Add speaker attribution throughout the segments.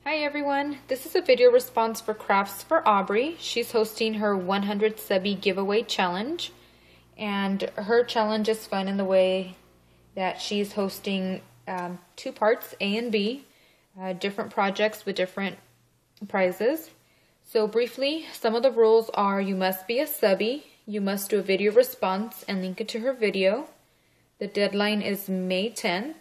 Speaker 1: Hi everyone, this is a video response for Crafts for Aubree. She's hosting her 100 Subbie giveaway challenge, and her challenge is fun in the way that she's hosting two parts, A and B, different projects with different prizes. So briefly, some of the rules are you must be a Subbie, you must do a video response and link it to her video. The deadline is May 10th.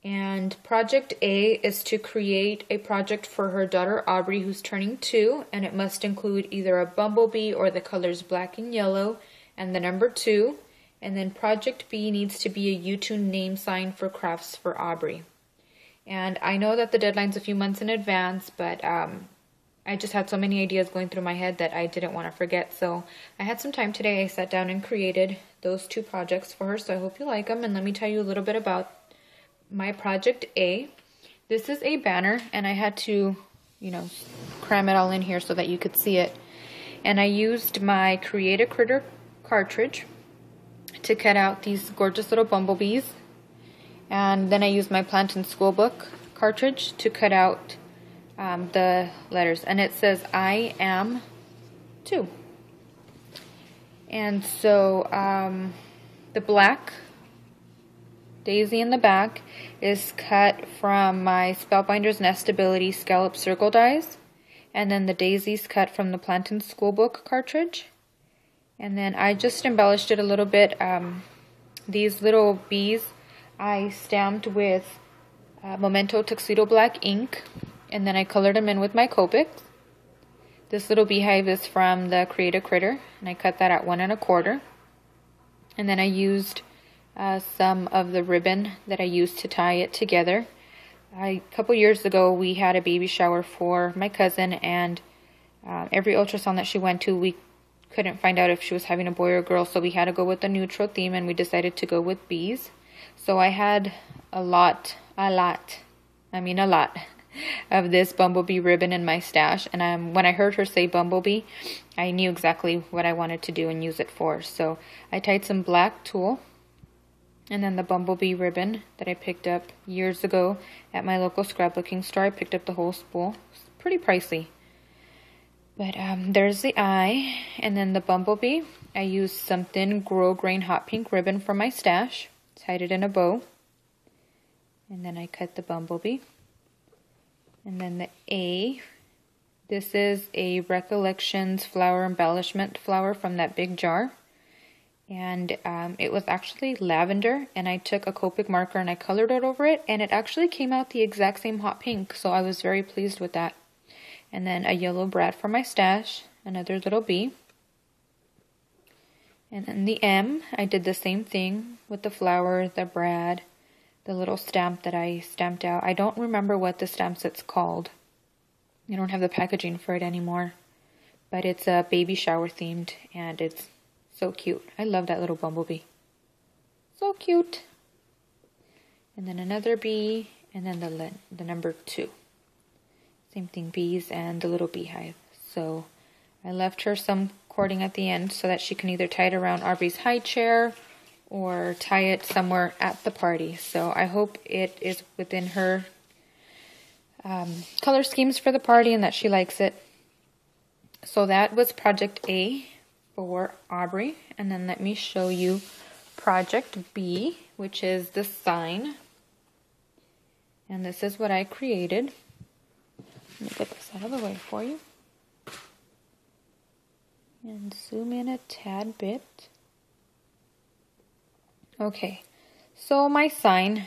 Speaker 1: And project A is to create a project for her daughter Aubree, who's turning 2, and it must include either a bumblebee or the colors black and yellow and the number 2. And then project B needs to be a YouTube name sign for Crafts for Aubree. And I know that the deadline's a few months in advance, but I just had so many ideas going through my head that I didn't want to forget. So I had some time today. I sat down and created those two projects for her, so I hope you like them. And let me tell you a little bit about my project A. This is a banner, and I had to, cram it all in here so that you could see it. And I used my Create a Critter cartridge to cut out these gorgeous little bumblebees. And then I used my Plant and School book cartridge to cut out the letters. And it says, I am 2. And so the black daisy in the back is cut from my Spellbinder's Nestability scallop circle dies, and then the daisy's cut from the Plant and School book cartridge. And then I just embellished it a little bit. These little bees I stamped with Memento Tuxedo Black ink, and then I colored them in with my Copics. This little beehive is from the Create a Critter, and I cut that at 1 1/4. And then I used some of the ribbon that I used to tie it together. A couple years ago we had a baby shower for my cousin, and every ultrasound that she went to we couldn't find out if she was having a boy or a girl, so we had to go with a neutral theme, and we decided to go with bees. So I had a lot of this bumblebee ribbon in my stash, and when I heard her say bumblebee, I knew exactly what I wanted to do and use it for. So I tied some black tulle and then the bumblebee ribbon that I picked up years ago at my local scrapbooking store. I picked up the whole spool. It's pretty pricey. But there's the eye, and then the bumblebee. I used some thin grosgrain hot pink ribbon from my stash, tied it in a bow, and then I cut the bumblebee. And then the A, this is a Recollections flower embellishment flower from that big jar. And it was actually lavender, and I took a Copic marker and I colored it over it, and it actually came out the exact same hot pink, so I was very pleased with that. And then a yellow brad for my stash, another little bee. And then the M, I did the same thing with the flower, the brad, the little stamp that I stamped out. I don't remember what the stamp set's called. I don't have the packaging for it anymore, but it's a baby shower themed, and it's so cute. I love that little bumblebee. So cute. And then another bee, and then the number 2. Same thing, bees and the little beehive. So I left her some cording at the end so that she can either tie it around Aubree's high chair or tie it somewhere at the party. So I hope it is within her color schemes for the party and that she likes it. So that was project A for Aubree, and then let me show you project B, which is the sign. And this is what I created. Let me get this out of the way for you and zoom in a tad bit. Okay, so my sign,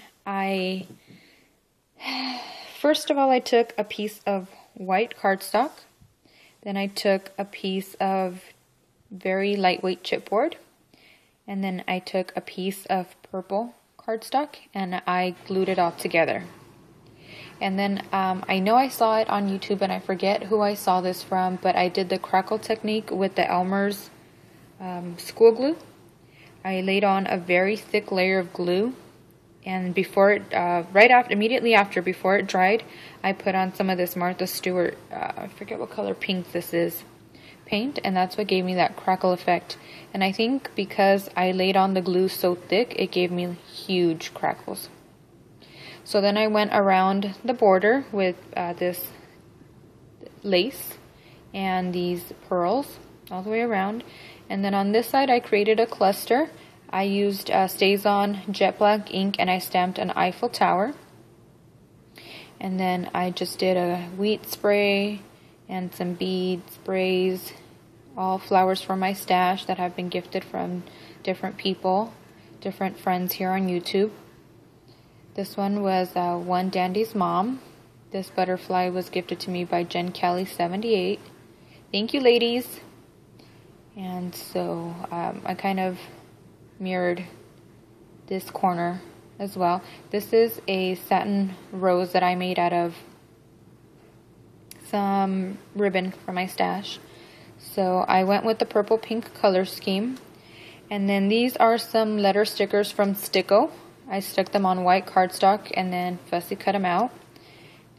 Speaker 1: first of all I took a piece of white cardstock, then I took a piece of very lightweight chipboard, and then I took a piece of purple cardstock and I glued it all together. And then I know I saw it on YouTube, and I forget who I saw this from, but I did the crackle technique with the Elmer's school glue. I laid on a very thick layer of glue, and before it, immediately after, before it dried, I put on some of this Martha Stewart, I forget what color pink this is, paint, and that's what gave me that crackle effect. And I think because I laid on the glue so thick, it gave me huge crackles. So then I went around the border with this lace and these pearls all the way around. And then on this side I created a cluster. I used StazOn jet black ink and I stamped an Eiffel Tower. And then I just did a wheat spray and some bead sprays, all flowers from my stash that have been gifted from different people, different friends here on YouTube. This one was One Dandy's mom. This butterfly was gifted to me by Jen Kelly 78. Thank you, ladies. And so I kind of mirrored this corner as well. This is a satin rose that I made out of some ribbon from my stash. So I went with the purple pink color scheme. And then these are some letter stickers from Sticko. I stuck them on white cardstock and then fussy cut them out.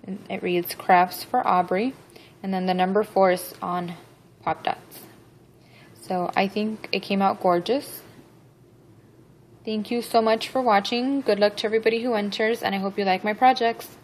Speaker 1: And it reads Crafts for Aubree. And then the number 4 is on pop dots. So I think it came out gorgeous. Thank you so much for watching. Good luck to everybody who enters, and I hope you like my projects.